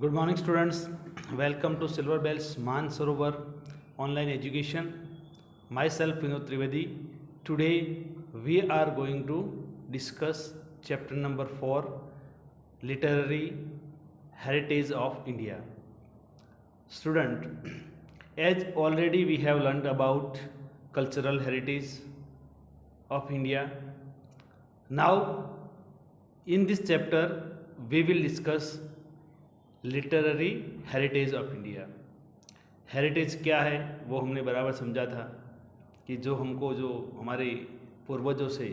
Good morning, students. Welcome to Silver Bells Man Sarovar Online Education. Myself, Vinod Trivedi. Today, we are going to discuss chapter number 4, Literary Heritage of India. Student, as already we have learned about cultural heritage of India. Now, in this chapter, we will discuss literary heritage of India. Heritage क्या है वो हमने बराबर समझा था कि जो हमको जो हमारे पूर्वजों से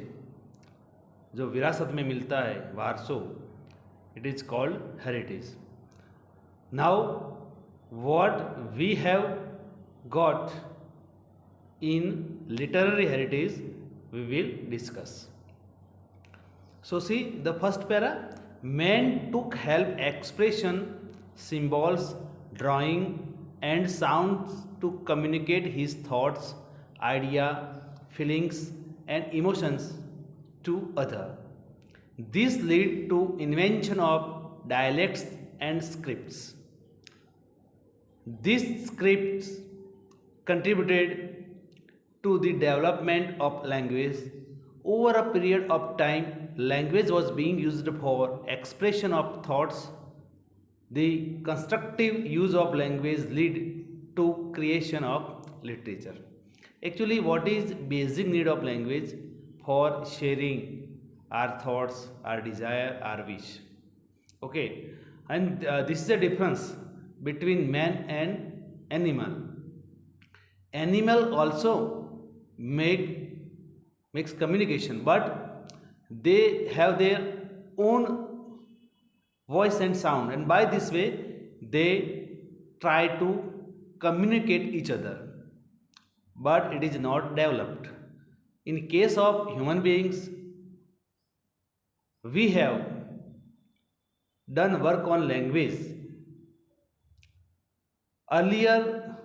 जो विरासत में मिलता है वारसो, it is called heritage. Now what we have got in literary heritage we will discuss. So see the first para, men took help expression, symbols, drawing and sounds to communicate his thoughts, idea, feelings and emotions to other. This led to invention of dialects and scripts. These scripts contributed to the development of language. Over a period of time, language was being used for expression of thoughts. The constructive use of language led to creation of literature. Actually, what is basic need of language? For sharing our thoughts, our desire, our wish. Okay, and this is the difference between man and animal. Animal also makes communication, but they have their own voice and sound, and by this way they try to communicate each other, but it is not developed. In case of human beings, we have done work on language. Earlier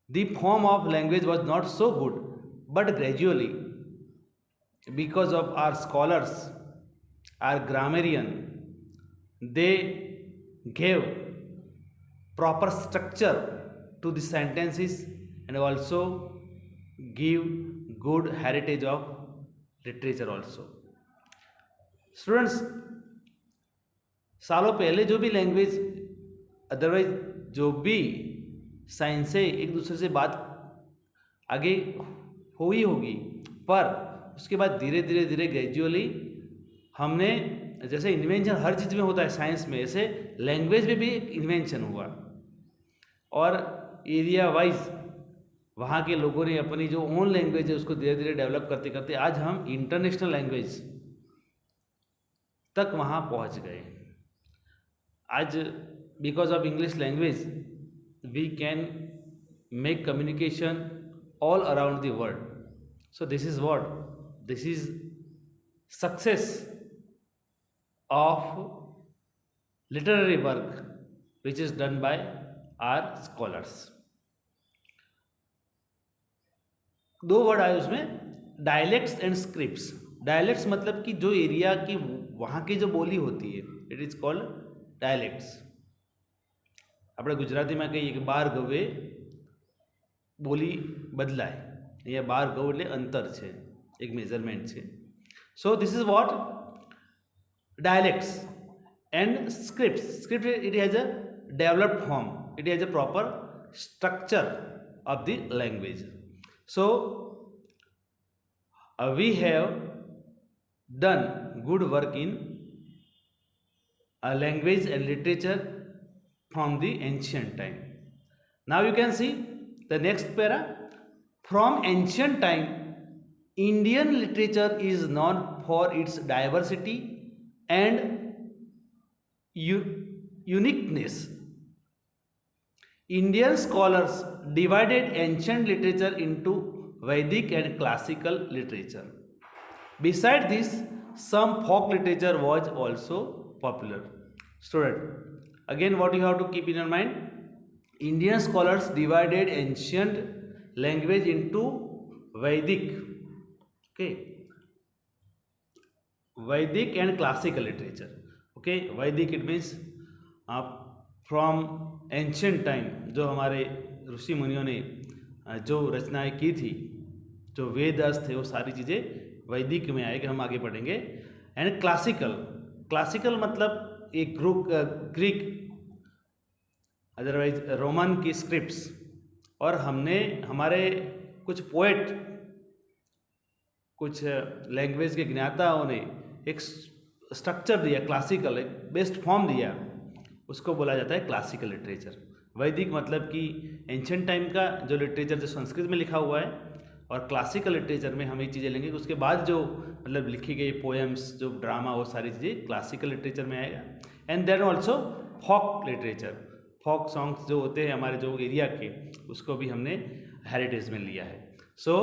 the form of language was not so good, but gradually, because of our scholars, our grammarian, they gave proper structure to the sentences and also give good heritage of literature also. Students, सालों पहले जो भी language, otherwise जो भी science से एक दूसरे से बात आगे हुई होगी, पर उसके बाद धीरे धीरे धीरे ग्रेजुअली हमने, जैसे इन्वेंशन हर चीज़ में होता है साइंस में, ऐसे लैंग्वेज में भी इन्वेंशन हुआ और एरिया वाइज वहाँ के लोगों ने अपनी जो ओन लैंग्वेज है उसको धीरे धीरे डेवलप करते करते आज हम इंटरनेशनल लैंग्वेज तक वहाँ पहुँच गए. आज because of English language we can make communication all around the world. So this is what, this is success of literary work which is done by our scholars. दो वर्ड आए उसमें, dialects and scripts. Dialects मतलब कि जो area की वहाँ की जो बोली होती है, इट इज कॉल्ड डायलेक्ट्स. આપણે ગુજરાતીમાં કહીએ કે બાર ગવે બોલી બદલાય, અહીંયા બાર ગવ એટલે અંતર છે, એક મેઝરમેન્ટ છે. So this is what dialects and scripts. Script, it has a developed form, it has a proper structure of the language. So we have done good work in language and literature from the ancient time. Now you can see the next para. From ancient time, Indian literature is known for its diversity and uniqueness. Indian scholars divided ancient literature into Vedic and classical literature. Besides this, some folk literature was also popular. Student, again what you have to keep in your mind, Indian scholars divided ancient language into Vedic, okay, Vedic and classical literature. Okay, Vedic it means from ancient time, जो हमारे ऋषि मुनियों ने जो रचनाएं की थी, जो वेदास थे, वो सारी चीज़ें वैदिक में आएगी, हम आगे पढ़ेंगे. एंड क्लासिकल, क्लासिकल मतलब एक ग्रीक अदरवाइज रोमन की स्क्रिप्ट्स, और हमने हमारे कुछ पोएट, कुछ लैंग्वेज के ज्ञाताओं ने एक स्ट्रक्चर दिया, क्लासिकल एक बेस्ट फॉर्म दिया, उसको बोला जाता है क्लासिकल लिटरेचर. वैदिक मतलब कि एंशंट टाइम का जो लिटरेचर जो संस्कृत में लिखा हुआ है, और क्लासिकल लिटरेचर में हम ये चीज़ें लेंगे, उसके बाद जो मतलब लिखी गई पोएम्स, जो ड्रामा, वो सारी चीज़ें क्लासिकल लिटरेचर में आएगा. And then also folk literature, folk songs जो होते हैं हमारे जो एरिया के, उसको भी हमने हेरिटेज में लिया है. सो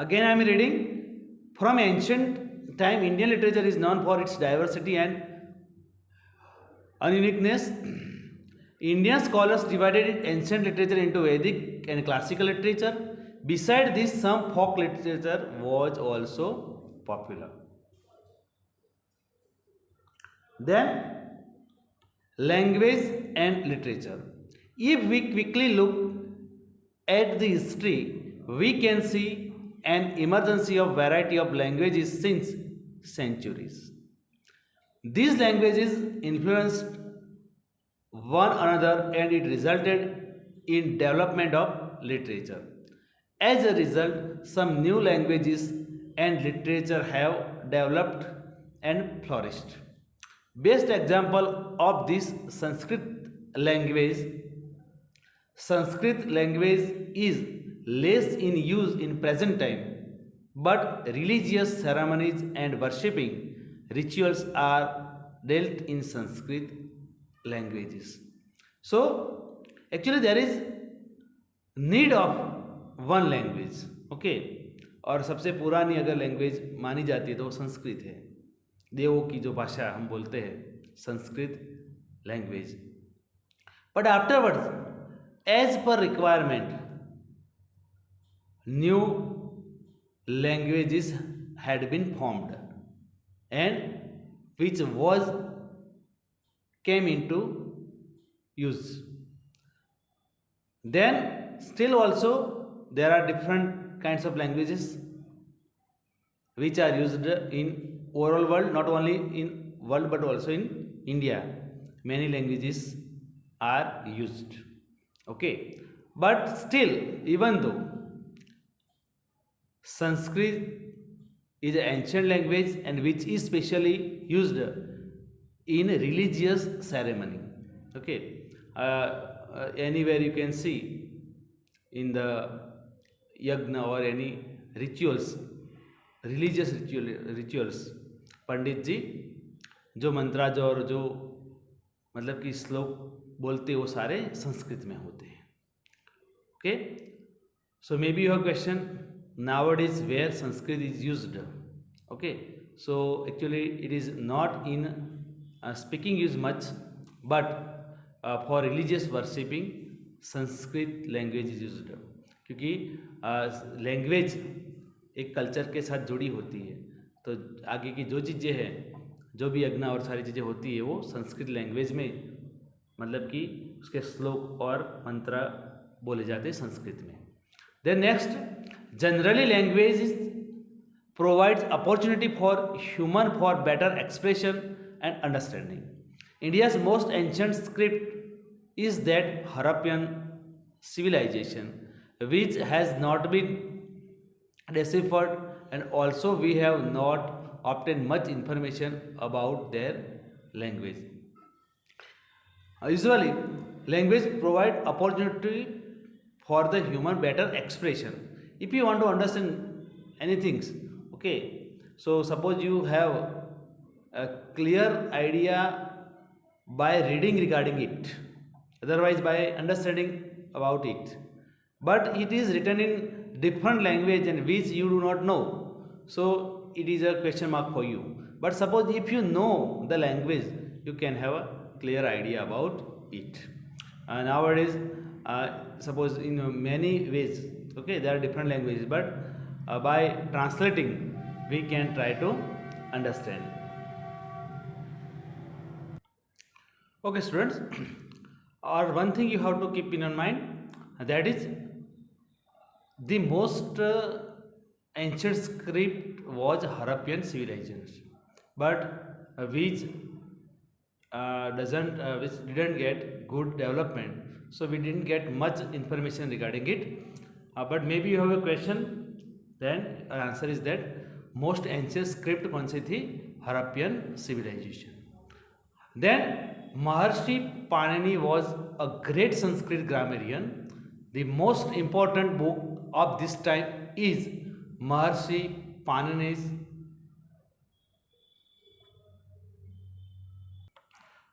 again I am reading. From ancient time Indian literature is non for its diversity and uniqueness. Indian scholars divided ancient literature into Vedic and classical literature. Beside this, some folk literature was also popular. Then, language and literature. If we quickly look at the history, we can see an emergence of variety of languages since centuries. These languages influenced one another and it resulted in development of literature. As a result, some new languages and literature have developed and flourished. Best example of this language. Sanskrit language is less in use in present time, but religious ceremonies and worshipping rituals are dealt in Sanskrit languages. So actually there is need of one language. Okay, और सबसे पुरानी अगर language मानी जाती है तो वो संस्कृत है. देवों की जो भाषा हम बोलते हैं, Sanskrit language. But afterwards, as per requirement, new languages had been formed and which came into use. Then still also there are different kinds of languages which are used in overall world, not only in world but also in India. Many languages are used. Okay, but still, even though Sanskrit is an ancient language and which is specially used in religious ceremony. Okay, anywhere you can see in the yagna or any rituals, religious rituals, पंडित जी जो मंत्राज और जो मतलब कि श्लोक बोलते हैं वो सारे संस्कृत में होते हैं. Okay, so maybe you have question nowadays where Sanskrit is used. Okay, so actually it is not in speaking use much, but for religious worshipping Sanskrit language is used. क्योंकि लैंग्वेज एक कल्चर के साथ जुड़ी होती है, तो आगे की जो चीज़ें हैं, जो भी यज्ञ और सारी चीज़ें होती है वो संस्कृत लैंग्वेज में, मतलब कि उसके श्लोक और मंत्र बोले जाते हैं संस्कृत में. Then next, generally language provides opportunity for human for better expression and understanding. India's most ancient script is that Harappan civilization, which has not been deciphered, and also we have not obtained much information about their language. Usually language provide opportunity for the human better expression. If you want to understand anything, okay, so suppose you have a clear idea by reading regarding it, otherwise by understanding about it, but it is written in different language and which you do not know, so it is a question mark for you. But suppose if you know the language, you can have a clear idea about it. Nowadays suppose in many ways, okay, there are different languages, but by translating we can try to understand. Okay, students, or one thing you have to keep in your mind, that is the most ancient script was Harappan civilization, but which didn't get good development. So we didn't get much information regarding it. But maybe you have a question. Then our answer is that most ancient script कौन सी थी? Harappan civilization. Then Maharshi Panini was a great Sanskrit grammarian. The most important book of this time is Maharshi Panini's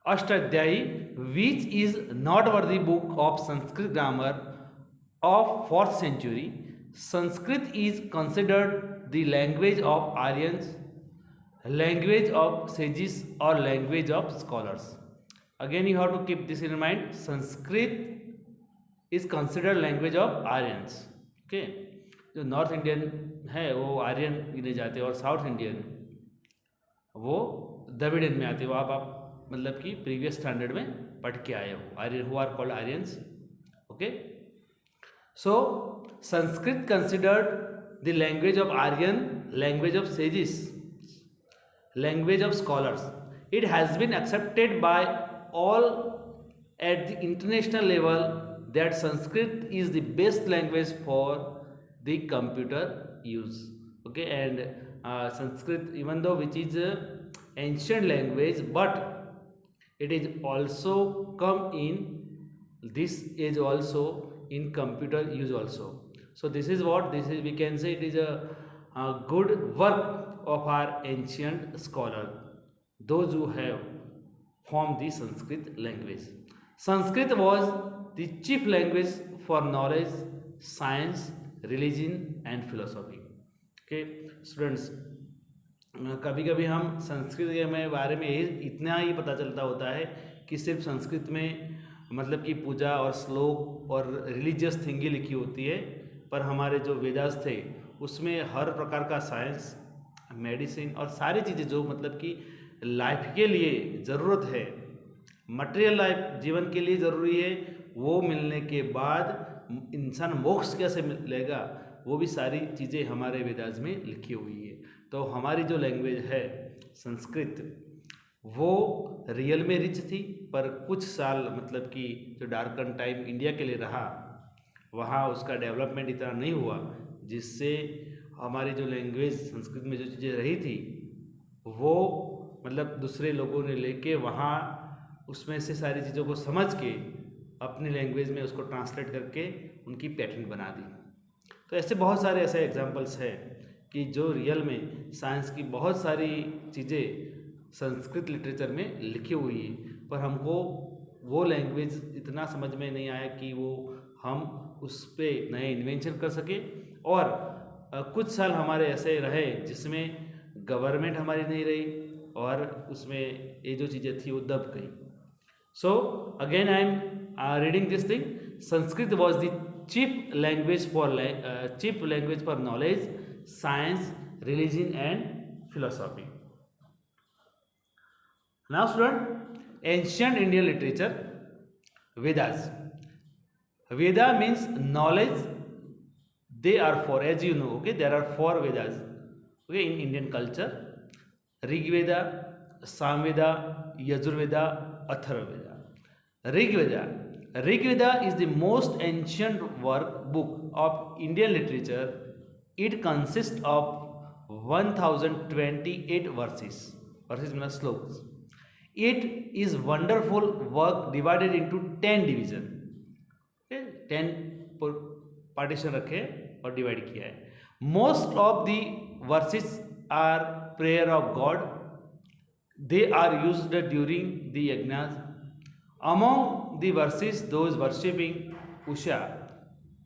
Ashtadhyayi, which is noteworthy book of Sanskrit grammar of 4th century. Sanskrit is considered the language of Aryans, language of sages, or language of scholars. Again, you have to keep this in mind. Sanskrit is considered language of Aryans. Okay, जो north Indian है वो आर्यन गिने जाते हैं और south Indian वो Dravidian में आते हो. आप मतलब कि प्रीवियस स्टैंडर्ड में पढ़ के आए हो. Aryan who are called Aryans. Okay, so Sanskrit considered the language of Aryan, language of sages, language of scholars. It has been accepted by all at the international level that Sanskrit is the best language for the computer use. Okay, and Sanskrit, even though which is ancient language, but it is also come in this age also in computer use also. So this is what this is, we can say it is a good work of our ancient scholar, those who have formed the Sanskrit language. Sanskrit was the chief language for knowledge, science, religion and philosophy. Okay, students, कभी कभी हम संस्कृत के बारे में इतना ही पता चलता होता है कि सिर्फ संस्कृत में मतलब कि पूजा और श्लोक और रिलीजियस थिंग ही लिखी होती है, पर हमारे जो वेदास थे उसमें हर प्रकार का साइंस, मेडिसिन और सारी चीज़ें जो मतलब कि लाइफ के लिए ज़रूरत है, मटेरियल लाइफ जीवन के लिए ज़रूरी है, वो मिलने के बाद इंसान मोक्ष कैसे मिलेगा, वो भी सारी चीज़ें हमारे वेदास में लिखी हुई है. तो हमारी जो लैंग्वेज है संस्कृत वो रियल में रिच थी, पर कुछ साल मतलब कि जो डार्कन टाइम इंडिया के लिए रहा वहाँ उसका डेवलपमेंट इतना नहीं हुआ, जिससे हमारी जो लैंग्वेज संस्कृत में जो चीज़ें रही थी वो मतलब दूसरे लोगों ने लेके वहाँ उसमें से सारी चीज़ों को समझ के अपनी लैंग्वेज में उसको ट्रांसलेट करके उनकी पैटर्न बना दी. तो ऐसे बहुत सारे ऐसे एग्जांपल्स हैं कि जो रियल में साइंस की बहुत सारी चीज़ें संस्कृत लिटरेचर में लिखी हुई है, पर हमको वो लैंग्वेज इतना समझ में नहीं आया कि वो हम उस पर नए इन्वेंशन कर सके. और कुछ साल हमारे ऐसे रहे जिसमें गवर्नमेंट हमारी नहीं रही और उसमें ये जो चीज़ें थी वो दब गई. So again I am reading this thing. Sanskrit was the chief language for knowledge, science, religion and philosophy. Now student, ancient Indian literature, Vedas. Veda means knowledge. They are four, as you know. Okay, there are 4 Vedas. Okay, in Indian culture: Rigveda, Samveda, Yajurveda, Atharvaveda. Rigveda is the most ancient book of Indian literature. It consists of 1028 verses. Verses means slokas. It is wonderful work divided into 10 divisions. 10 partition रखे और divide किया है. Most of the verses are prayer of god. They are used during the yajnas. Among the verses those worshipping Usha,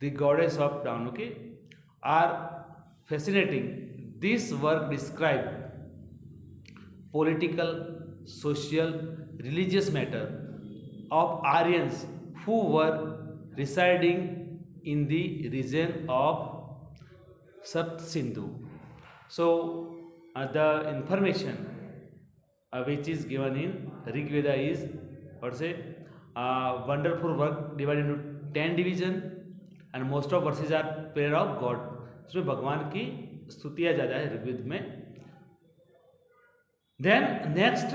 the goddess of dawn, okay, are fascinating. This work describe political, social, religious matter of Aryans who were residing in the region of Sapt Sindhu. So the information which is given in Rigveda is, what say, wonderful work divided into 10 division, and most of verses are prayer of God. इसमें भगवान की स्तुतियाँ ज़्यादा है ऋग्वेद में. Then next,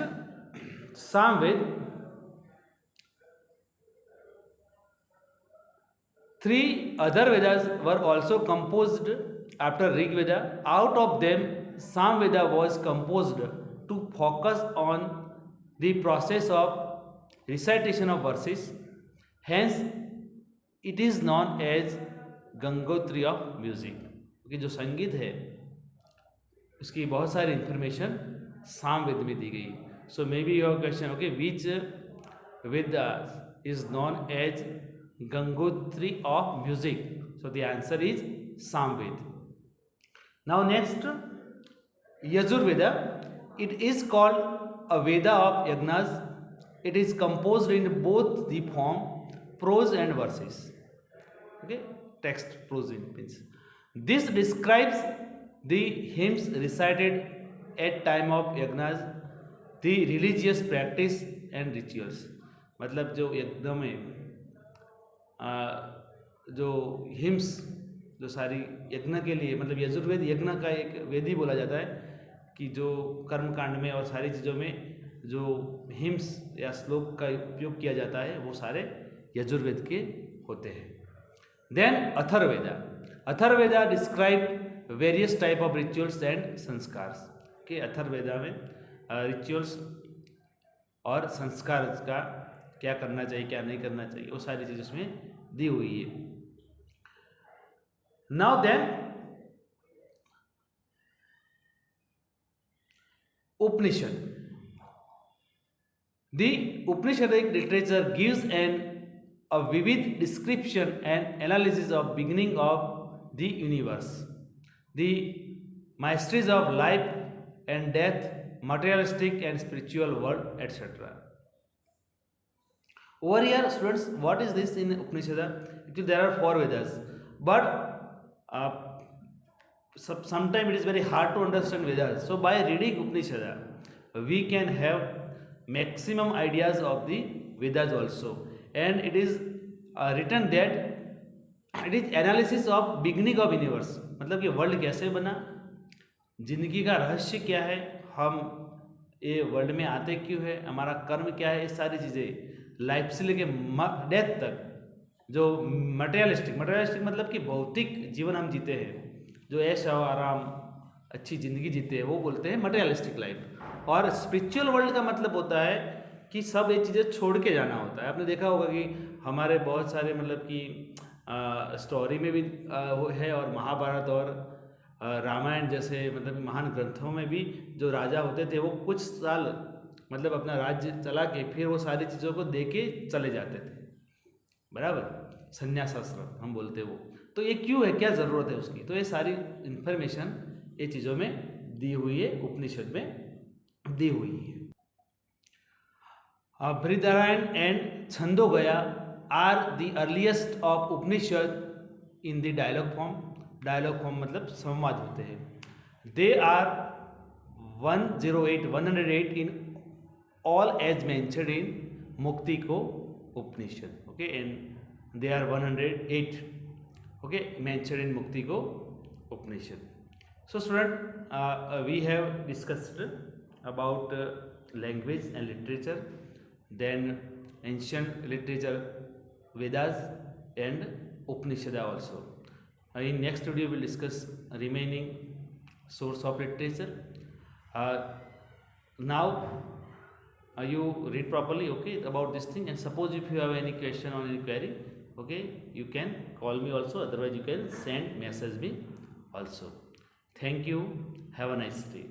Samveda. 3 other Vedas were also composed after Rig Veda. Out of them, Samveda was composed to focus on the process of recitation of verses. Hence, it is known as Gangotri of music. क्योंकि जो संगीत है उसकी बहुत सारी information Samaveda में दी गई. So may be your question, okay, which Veda is known as Gangotri of music? So the answer is Samveda. Now next, Yajurveda. It is called a Veda of Ignas. It is composed in both the form prose and verses. Okay, text prose means. This describes the hymns recited at time of Ignas, the religious practice and rituals. मतलब जो यज्ञ में जो hymns, जो सारी यज्ञ के लिए, मतलब यजुर्वेद यज्ञ का एक वेद ही बोला जाता है कि जो कर्म कांड में और सारी चीज़ों में जो हिम्स या श्लोक का उपयोग किया जाता है वो सारे यजुर्वेद के होते हैं. Then Atharvaveda. Atharvaveda describe various type of rituals and samskara. के अथर्ववेदा में रिचुअल्स और संस्कार का क्या करना चाहिए क्या नहीं करना चाहिए वो सारी चीज़ उसमें दी हुई है. Now then Upanishad. The Upanishadic literature gives an a vivid description and analysis of beginning of the universe, the mysteries of life and death, materialistic and spiritual world, etc. Over here, students, what is this in Upanishad? Actually, there are 4 Vedas, but sometimes it is very hard to understand Vedas. So, by reading Upanishad, we can have maximum ideas of the Vedas also. And it is written that it is analysis of beginning of universe. मतलब कि world कैसे बना, जिंदगी का रहस्य क्या है, हम ये वर्ल्ड में आते क्यों है, हमारा कर्म क्या है, ये सारी चीज़ें लाइफ से लेके डेथ तक. जो मटेरियलिस्टिक मतलब कि भौतिक जीवन हम जीते हैं, जो ऐश और आराम अच्छी ज़िंदगी जीते हैं, वो बोलते हैं मटेरियलिस्टिक लाइफ. और स्पिरिचुअल वर्ल्ड का मतलब होता है कि सब ये चीज़ें छोड़ के जाना होता है. आपने देखा होगा कि हमारे बहुत सारे मतलब कि स्टोरी में भी है, और महाभारत और रामायण जैसे मतलब महान ग्रंथों में भी जो राजा होते थे वो कुछ साल मतलब अपना राज्य चला के फिर वो सारी चीज़ों को दे के चले जाते थे. बराबर, संन्यास आश्रम हम बोलते वो. तो ये क्यों है, क्या ज़रूरत है उसकी, तो ये सारी इन्फॉर्मेशन ये चीज़ों में दी हुई है, उपनिषद में दी हुई है. Brihadaranyaka and Chandogaya are the earliest of Upanishad in the dialogue form. Dialogue form मतलब संवाद होते हैं. They are 108 in all as mentioned in Muktiko Upanishad. Okay, and they are 108. Okay, mentioned in Muktiko Upanishad. So, student, we have discussed about language and literature. Then ancient literature, Vedas and Upanishada also. In next video we will discuss remaining source of literature. Now you read properly, okay, about this thing, and suppose if you have any question or any query, okay, you can call me also, otherwise you can send message me also. Thank you. Have a nice day.